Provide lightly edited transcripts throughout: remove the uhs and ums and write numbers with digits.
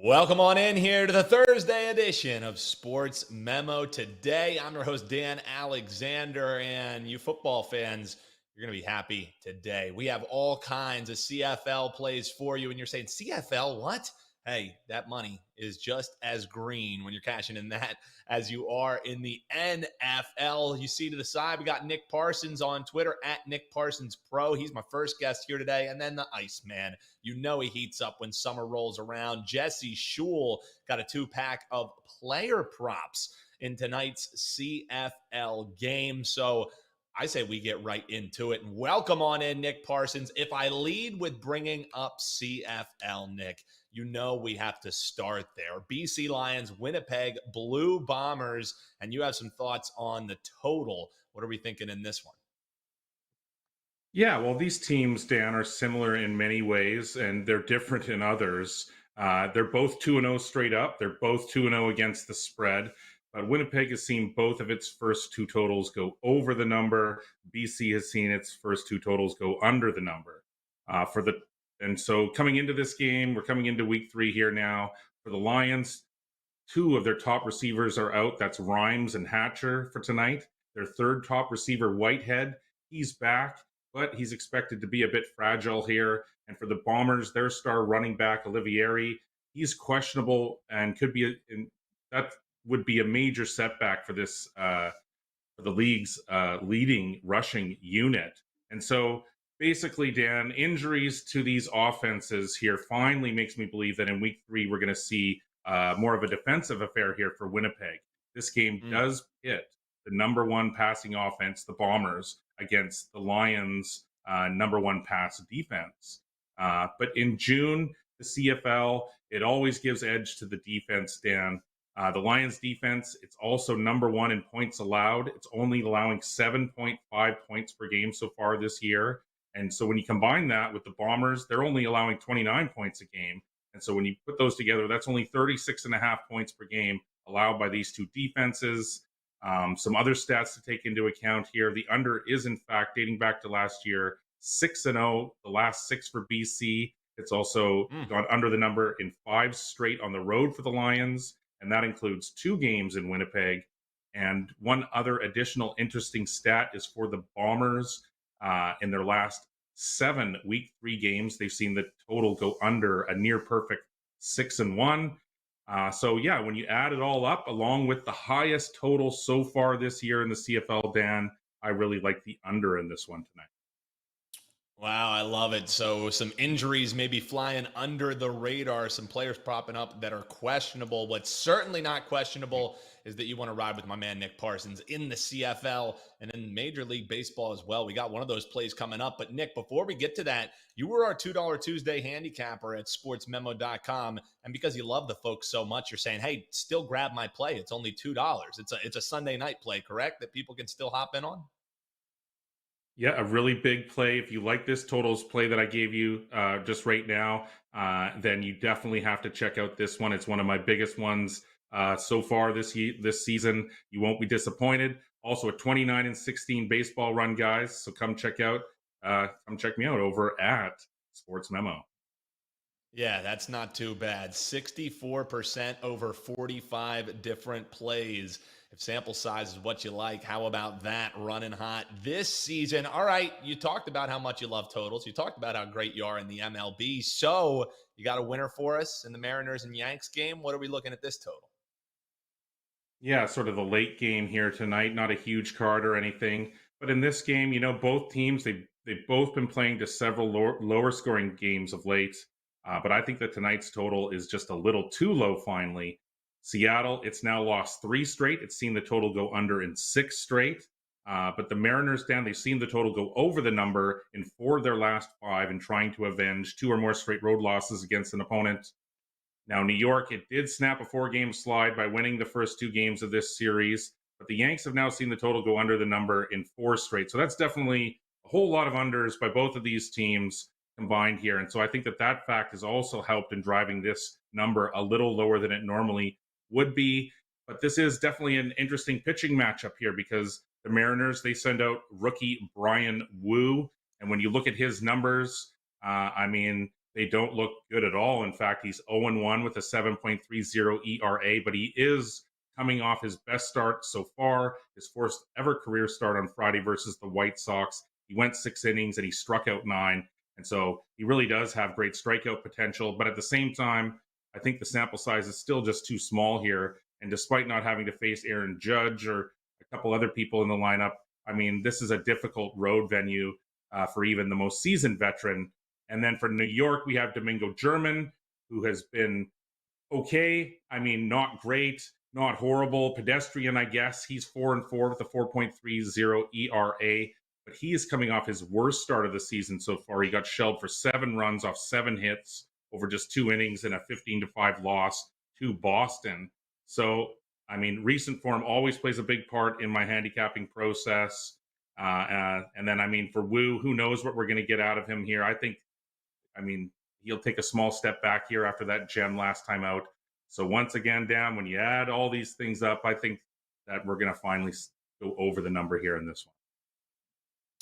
Welcome on in here to the Thursday edition of Sports Memo Today. I'm your host, Dan Alexander, and you football fans, you're going to be happy today. We have all kinds of CFL plays for you, and you're saying, CFL, what? Hey, that money is just as green when you're cashing in that as you are in the NFL. You see to the side, we got Nick Parsons on Twitter, at Nick Parsons Pro. He's my first guest here today. And then the Iceman. You know he heats up when summer rolls around. Jesse Schule got a 2-pack of player props in tonight's CFL game. So I say we get right into it. And welcome on in, Nick Parsons. If I lead with bringing up CFL, Nick, you know we have to start there. BC Lions, Winnipeg, Blue Bombers, and you have some thoughts on the total. What are we thinking in this one? Yeah, well, these teams, Dan, are similar in many ways, and they're different in others. They're both 2-0 straight up. They're both 2-0 against the spread. But Winnipeg has seen both of its first two totals go over the number. BC has seen its first two totals go under the number. And so coming into this game, we're coming into week 3 here now. For the Lions, 2 of their top receivers are out. That's Rhymes and Hatcher for tonight. Their third top receiver, Whitehead, he's back, but he's expected to be a bit fragile here. And for the Bombers, their star running back, Olivieri, he's questionable and could be that would be a major setback for this for the league's leading rushing unit. And so basically, Dan, injuries to these offenses here finally makes me believe that in week 3 we're going to see more of a defensive affair here for Winnipeg. This game does pit the number 1 passing offense, the Bombers, against the Lions' number 1 pass defense. But in June, the CFL, it always gives edge to the defense, Dan. The Lions defense, it's also number 1 in points allowed. It's only allowing 7.5 points per game so far this year. And so when you combine that with the Bombers, they're only allowing 29 points a game. And so when you put those together, that's only 36.5 points per game allowed by these two defenses. Some other stats to take into account here. The under is, in fact, dating back to last year, 6-0, the last 6 for BC. It's also gone under the number in 5 straight on the road for the Lions, and that includes 2 games in Winnipeg. And one other additional interesting stat is for the Bombers. In their last 7 week 3 games, they've seen the total go under a near perfect 6-1. So yeah, when you add it all up, along with the highest total so far this year in the CFL, Dan, I really like the under in this one tonight. Wow, I love it. So some injuries maybe flying under the radar, some players popping up that are questionable. What's certainly not questionable is that you want to ride with my man Nick Parsons in the CFL and in Major League Baseball as well. We got one of those plays coming up. But Nick, before we get to that, you were our $2 Tuesday handicapper at SportsMemo.com. And because you love the folks so much, you're saying, hey, still grab my play. It's only $2. It's a Sunday night play, correct? That people can still hop in on? Yeah, a really big play. If you like this totals play that I gave you just right now, then you definitely have to check out this one. It's one of my biggest ones so far this season. You won't be disappointed. Also a 29-16 baseball run, guys. So come check me out over at Sports Memo. Yeah, that's not too bad. 64% over 45 different plays. If sample size is what you like, how about that running hot this season? All right, you talked about how much you love totals. You talked about how great you are in the MLB. So you got a winner for us in the Mariners and Yanks game. What are we looking at this total? Yeah, sort of the late game here tonight. Not a huge card or anything. But in this game, both teams, they've both been playing to several lower scoring games of late. But I think that tonight's total is just a little too low finally. Seattle, it's now lost 3 straight. It's seen the total go under in 6 straight. But the Mariners, Dan, they've seen the total go over the number in 4 of their last 5 and trying to avenge 2 or more straight road losses against an opponent. Now, New York, it did snap a 4-game slide by winning the first 2 games of this series. But the Yanks have now seen the total go under the number in 4 straight. So that's definitely a whole lot of unders by both of these teams combined here. And so I think that fact has also helped in driving this number a little lower than it normally would be. But this is definitely an interesting pitching matchup here because the Mariners, they send out rookie Brian Wu. And when you look at his numbers, they don't look good at all. In fact, he's 0-1 with a 7.30 ERA, but he is coming off his best start so far, his first ever career start on Friday versus the White Sox. He went 6 innings and he struck out 9. And so he really does have great strikeout potential. But at the same time, I think the sample size is still just too small here. And despite not having to face Aaron Judge or a couple other people in the lineup, I mean, this is a difficult road venue for even the most seasoned veteran. And then for New York, we have Domingo German, who has been okay. I mean, not great, not horrible, pedestrian, I guess. He's 4-4 with a 4.30 ERA, but he is coming off his worst start of the season so far. He got shelled for 7 runs off 7 hits over just 2 innings in a 15-5 loss to Boston. So, I mean, recent form always plays a big part in my handicapping process. And then, I mean, for Wu, who knows what we're going to get out of him here. I mean, he'll take a small step back here after that gem last time out. So once again, Dan, when you add all these things up, I think that we're going to finally go over the number here in this one.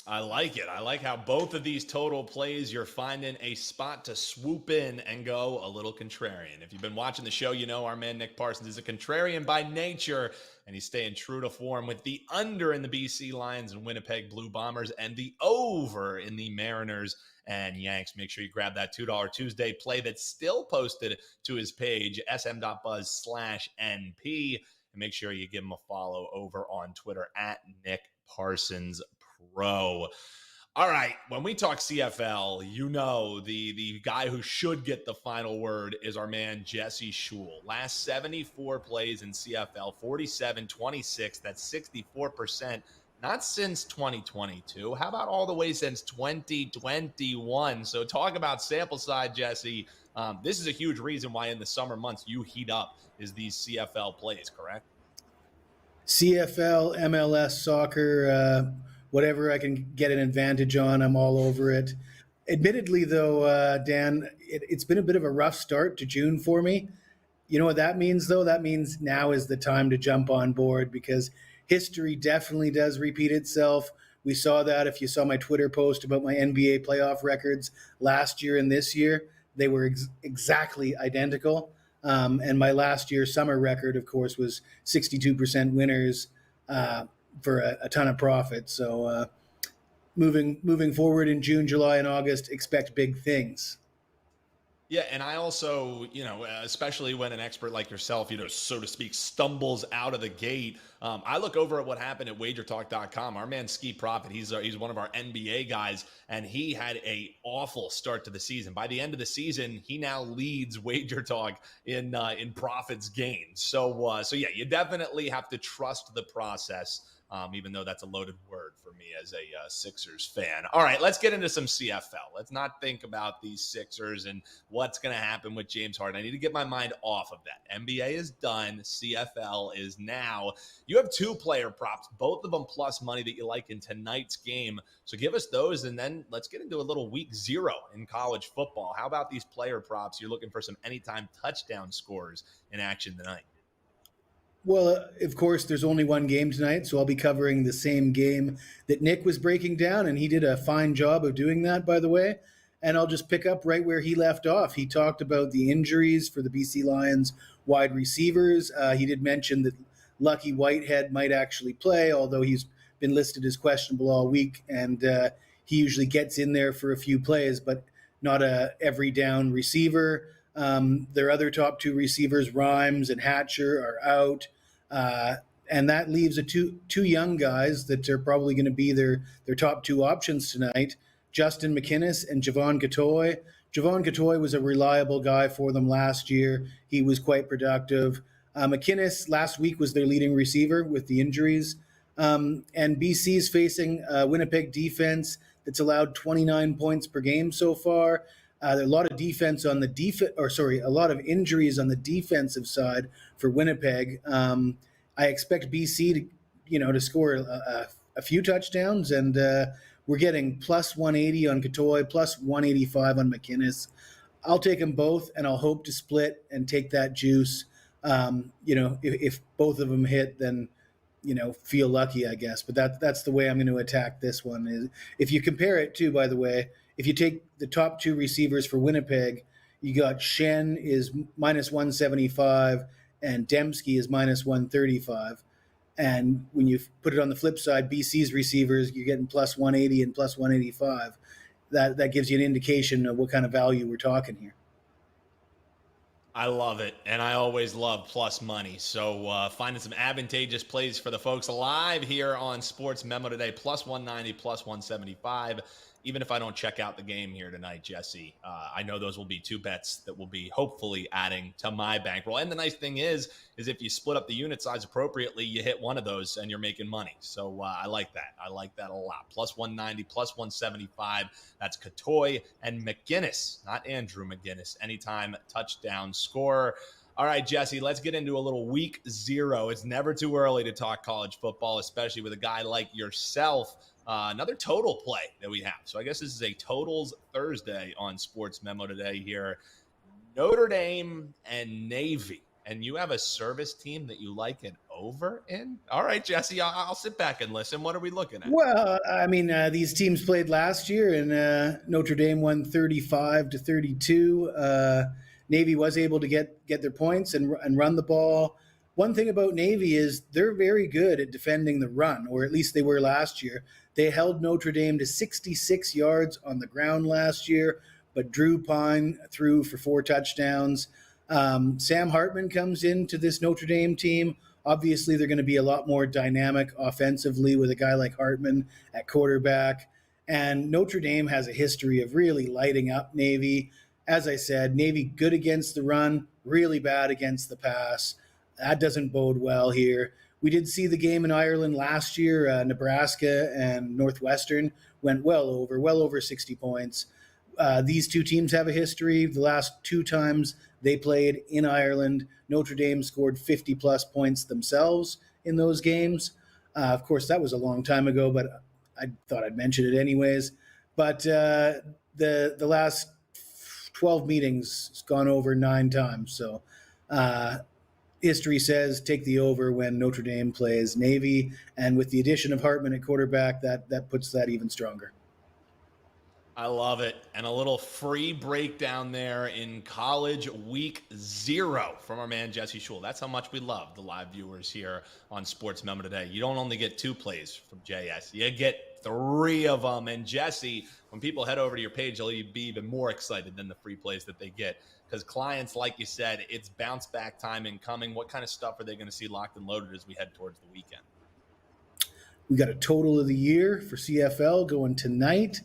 I like it. I like how both of these total plays, you're finding a spot to swoop in and go a little contrarian. If you've been watching the show, you know our man Nick Parsons is a contrarian by nature, and he's staying true to form with the under in the BC Lions and Winnipeg Blue Bombers and the over in the Mariners and Yanks. Make sure you grab that $2 Tuesday play that's still posted to his page, sm.buzz/NP. And make sure you give him a follow over on Twitter at Nick Parsons Pro. All right, when we talk CFL, you know the guy who should get the final word is our man Jesse Schule. Last 74 plays in CFL, 47-26. That's 64%. Not since 2022. How about all the way since 2021? So talk about sample size, Jesse. This is a huge reason why in the summer months you heat up is these CFL plays, correct? CFL, MLS, soccer, whatever I can get an advantage on, I'm all over it. Admittedly, though, Dan, it's been a bit of a rough start to June for me. You know what that means, though? That means now is the time to jump on board because history definitely does repeat itself. We saw that if you saw my Twitter post about my NBA playoff records last year and this year, they were exactly identical. And my last year's summer record, of course, was 62% winners for a ton of profit. So moving forward in June, July, and August, expect big things. Yeah, and I also, especially when an expert like yourself, so to speak, stumbles out of the gate, I look over at what happened at wagertalk.com. Our man Ski Profit, he's one of our NBA guys, and he had a awful start to the season. By the end of the season, he now leads WagerTalk in profits gained. So yeah, you definitely have to trust the process. Even though that's a loaded word for me as a Sixers fan. All right, let's get into some CFL. Let's not think about these Sixers and what's going to happen with James Harden. I need to get my mind off of that. NBA is done. CFL is now. You have 2 player props, both of them plus money that you like in tonight's game. So give us those, and then let's get into a little week 0 in college football. How about these player props? You're looking for some anytime touchdown scores in action tonight. Well, of course, there's only one game tonight, so I'll be covering the same game that Nick was breaking down, and he did a fine job of doing that, by the way. And I'll just pick up right where he left off. He talked about the injuries for the BC Lions wide receivers. He did mention that Lucky Whitehead might actually play, although he's been listed as questionable all week, and he usually gets in there for a few plays, but not a every down receiver. Their other top 2 receivers, Rhymes and Hatcher, are out. And that leaves two young guys that are probably going to be their top 2 options tonight, Justin McInnis and Javon Catoy. Javon Catoy was a reliable guy for them last year. He was quite productive. McInnis last week was their leading receiver with the injuries. And BC's facing a Winnipeg defense that's allowed 29 points per game so far. There are a lot of defense on the a lot of injuries on the defensive side for Winnipeg. I expect BC to score a few touchdowns, and we're getting plus 180 on Catoy, plus 185 on McInnis. I'll take them both, and I'll hope to split and take that juice. If both of them hit, then feel lucky, I guess. But that's the way I'm going to attack this one. If you compare it to, by the way, if you take the top two receivers for Winnipeg, you got Shen is minus 175 and Dembski is minus 135. And when you put it on the flip side, BC's receivers, you're getting plus 180 and plus 185. That gives you an indication of what kind of value we're talking here. I love it, and I always love plus money. So finding some advantageous plays for the folks live here on Sports Memo Today, plus 190, plus 175. Even if I don't check out the game here tonight, Jesse, I know those will be two bets that will be hopefully adding to my bankroll. And the nice thing is if you split up the unit size appropriately, you hit one of those and you're making money. So I like that. I like that a lot. Plus 190, plus 175. That's Katoy and McGinnis, not Andrew McGinnis. Anytime touchdown scorer. All right, Jesse, let's get into a little week 0. It's never too early to talk college football, especially with a guy like yourself. Another total play that we have. So I guess this is a totals Thursday on Sports Memo Today here. Notre Dame and Navy. And you have a service team that you like it over in? All right, Jesse, I'll sit back and listen. What are we looking at? Well, I mean, these teams played last year, and Notre Dame won 35-32. Navy was able to get their points and run the ball. One thing about Navy is they're very good at defending the run, or at least they were last year. They held Notre Dame to 66 yards on the ground last year, but Drew Pine threw for 4 touchdowns. Sam Hartman comes into this Notre Dame team. Obviously, they're going to be a lot more dynamic offensively with a guy like Hartman at quarterback. And Notre Dame has a history of really lighting up Navy. As I said, Navy good against the run, really bad against the pass. That doesn't bode well here. We did see the game in Ireland last year. Nebraska and Northwestern went well over 60 points. These two teams have a history. The last 2 times they played in Ireland, Notre Dame scored 50-plus points themselves in those games. Of course, that was a long time ago, but I thought I'd mention it anyways. But the last 12 meetings has gone over 9 times. So history says take the over when Notre Dame plays Navy. And with the addition of Hartman at quarterback, that puts that even stronger. I love it. And a little free breakdown there in college week 0 from our man Jesse Schule. That's how much we love the live viewers here on Sports Memo Today. You don't only get 2 plays from JS, you get 3 of them. And Jesse, when people head over to your page, they'll be even more excited than the free plays that they get. Because clients, like you said, it's bounce back time incoming. What kind of stuff are they going to see locked and loaded as we head towards the weekend? We got a total of the year for CFL going tonight.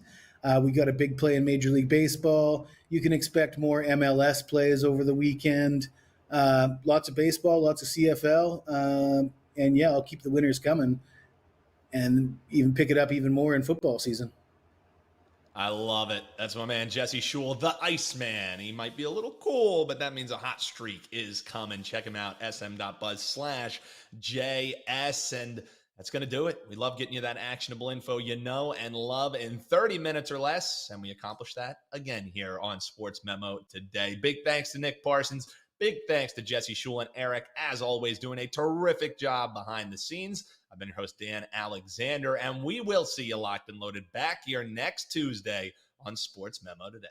We got a big play in Major League Baseball. You can expect more MLS plays over the weekend. Lots of baseball, lots of CFL. And yeah, I'll keep the winners coming and even pick it up even more in football season. I love it. That's my man, Jesse Schule, the Iceman. He might be a little cool, but that means a hot streak is coming. Check him out, sm.buzz/JS. And that's going to do it. We love getting you that actionable info you know and love in 30 minutes or less. And we accomplish that again here on Sports Memo Today. Big thanks to Nick Parsons. Big thanks to Jesse Schule and Eric, as always, doing a terrific job behind the scenes. I've been your host, Dan Alexander, and we will see you locked and loaded back here next Tuesday on Sports Memo Today.